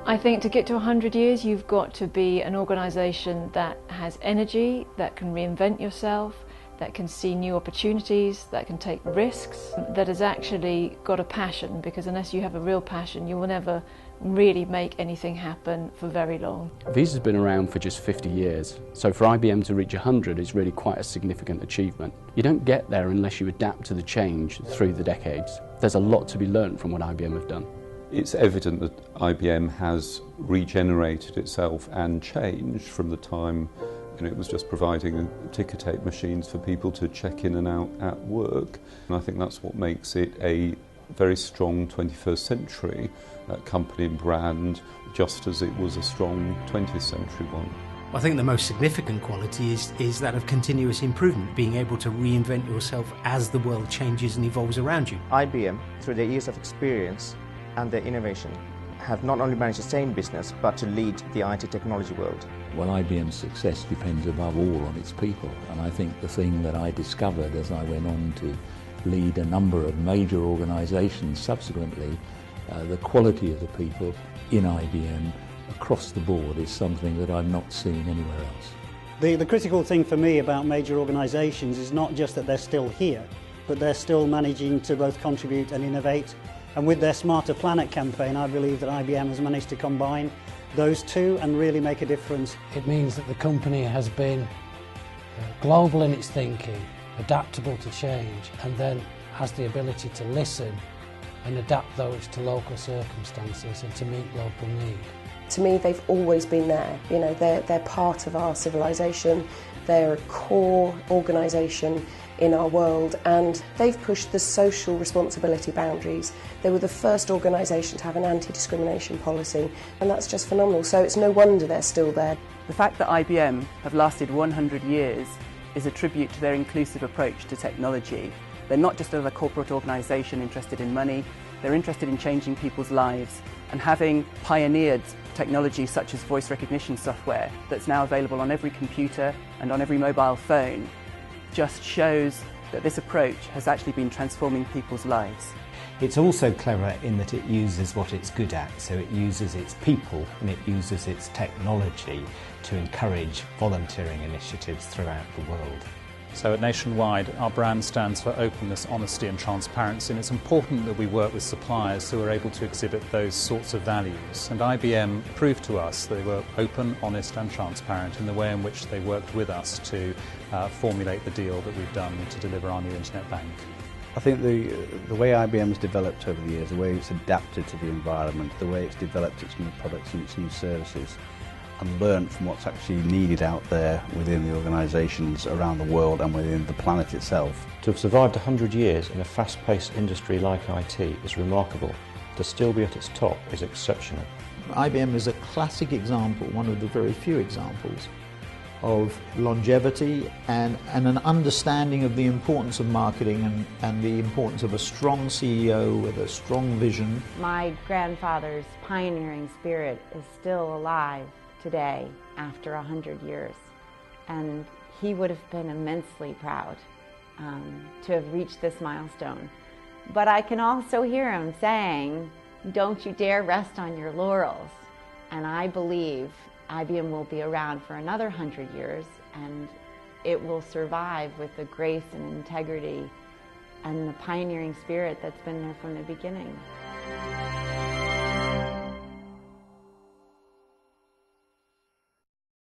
I think to get to 100 years, you've got to be an organisation that has energy, that can reinvent yourself, that can see new opportunities, that can take risks, that has actually got a passion, because unless you have a real passion, you will never really make anything happen for very long. Visa's been around for just 50 years, so for IBM to reach 100 is really quite a significant achievement. You don't get there unless you adapt to the change through the decades. There's a lot to be learned from what IBM have done. It's evident that IBM has regenerated itself and changed from the time it was just providing ticker tape machines for people to check in and out at work. And I think that's what makes it a very strong 21st century company and brand, just as it was a strong 20th century one. I think the most significant quality is that of continuous improvement, being able to reinvent yourself as the world changes and evolves around you. IBM, through their years of experience and their innovation, have not only managed to stay in business, but to lead the IT technology world. Well, IBM's success depends above all on its people, and I think the thing that I discovered as I went on to lead a number of major organisations subsequently, the quality of the people in IBM across the board is something that I've not seen anywhere else. The critical thing for me about major organisations is not just that they're still here, but they're still managing to both contribute and innovate. And with their Smarter Planet campaign, I believe that IBM has managed to combine those two and really make a difference. It means that the company has been global in its thinking, adaptable to change, and then has the ability to listen and adapt those to local circumstances and to meet local need. To me, they've always been there. You know, they're part of our civilization. They're a core organisation in our world, and they've pushed the social responsibility boundaries. They were the first organisation to have an anti-discrimination policy, and that's just phenomenal. So it's no wonder they're still there. The fact that IBM have lasted 100 years is a tribute to their inclusive approach to technology. They're not just another corporate organisation interested in money, they're interested in changing people's lives, and having pioneered technology such as voice recognition software that's now available on every computer and on every mobile phone just shows that this approach has actually been transforming people's lives. It's also clever in that it uses what it's good at, so it uses its people and it uses its technology to encourage volunteering initiatives throughout the world. So at Nationwide, our brand stands for openness, honesty and transparency, and it's important that we work with suppliers who are able to exhibit those sorts of values. And IBM proved to us that they were open, honest and transparent in the way in which they worked with us to formulate the deal that we've done to deliver our new internet bank. I think the way IBM has developed over the years, the way it's adapted to the environment, the way it's developed its new products and its new services, and learned from what's actually needed out there within the organisations around the world and within the planet itself. To have survived 100 years in a fast-paced industry like IT is remarkable. To still be at its top is exceptional. IBM is a classic example, one of the very few examples, of longevity and an understanding of the importance of marketing and the importance of a strong CEO with a strong vision. My grandfather's pioneering spirit is still alive today after 100 years, and he would have been immensely proud to have reached this milestone. But I can also hear him saying, don't you dare rest on your laurels. And I believe IBM will be around for another 100 years, and it will survive with the grace and integrity and the pioneering spirit that's been there from the beginning.